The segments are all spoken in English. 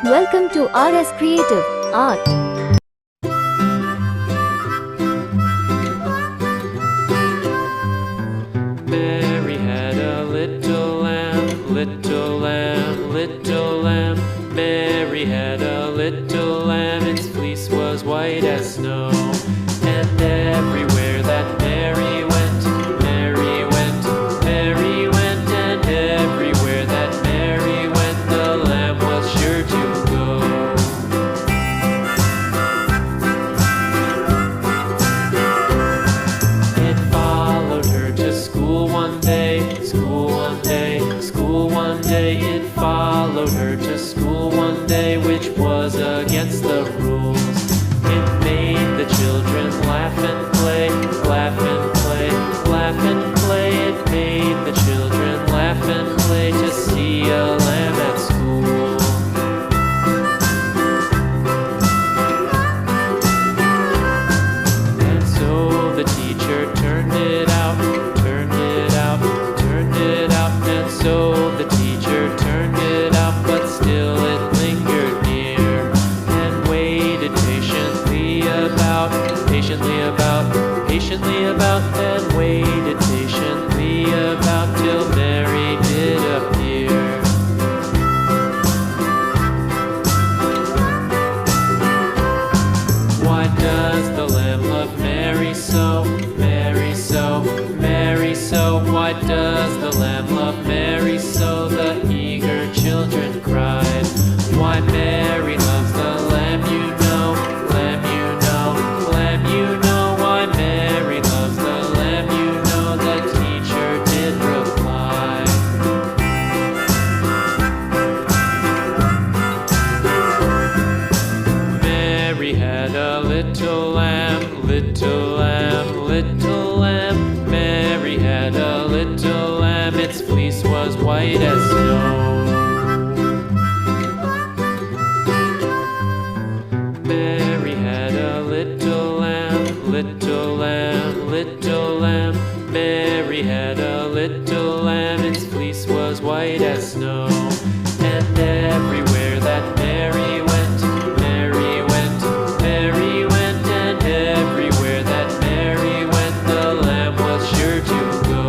Welcome to RS Creative Art. Mary had a little lamb, little lamb, little lamb. Mary had a little lamb, its fleece was white as snow. And everywhere that Mary went, Mary went, Mary went. And everywhere that Mary went, the lamb was sure to go. It followed her to school one day, school one day, school one day. It followed her to school one day, which was against the rules. It made the children laugh and play, laugh and play, laugh and play. It made the children laugh and play to see a lamb at school. And so the teacher turned it out, turned it out, turned it out. And so the teacher turned it out, but still it lingered near and waited patiently about, patiently about, patiently about, and waited patiently about till Mary did appear. Why does the lamb love Mary so, Mary so, Mary so? Why does the lamb love Mary so? The eager children cried. Why Mary loves the lamb, you know, lamb, you know, lamb, you know. Why Mary loves the lamb, you know, the teacher did reply. Mary had a little lamb, little lamb, little lamb. Mary had a little lamb, its fleece was white as snow. Mary had a little lamb, little lamb, little lamb. Mary had a little lamb, its fleece was white as snow. And everywhere that Mary went, Mary went, Mary went. And everywhere that Mary went, the lamb was sure to go.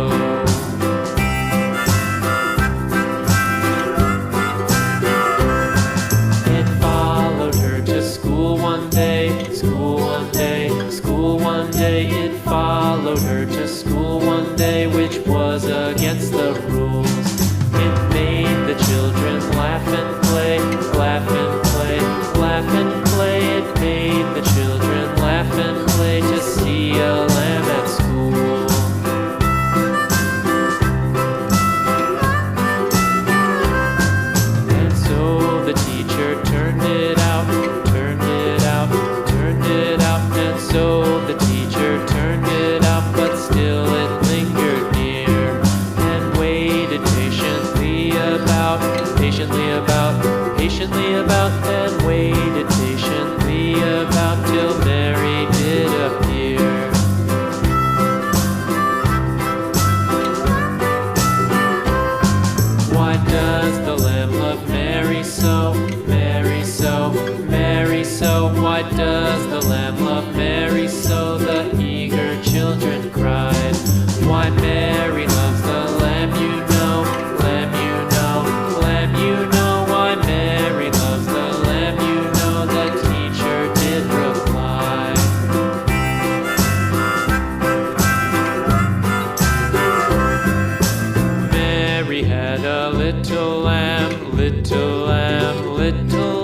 It followed her to school one day, school one day, school one day. It followed her to school one day, which was against the rules. It made the children laugh and play, laugh and play, laugh and play. It made the children laugh and play to see a lamb at school. And so the teacher turned it out, turned it out, turned it out. And so the teacher turned it out, but still it lingered near and waited patiently about, patiently about, patiently about, and waited patiently about till Mary did appear. Why does the lamb love Mary so, Mary so, Mary so? Why does the lamb love Mary so? The eager children cried. Why Mary loves the lamb, you know, lamb, you know, lamb, you know. Why Mary loves the lamb, you know, the teacher did reply. Mary had a little lamb, little lamb, little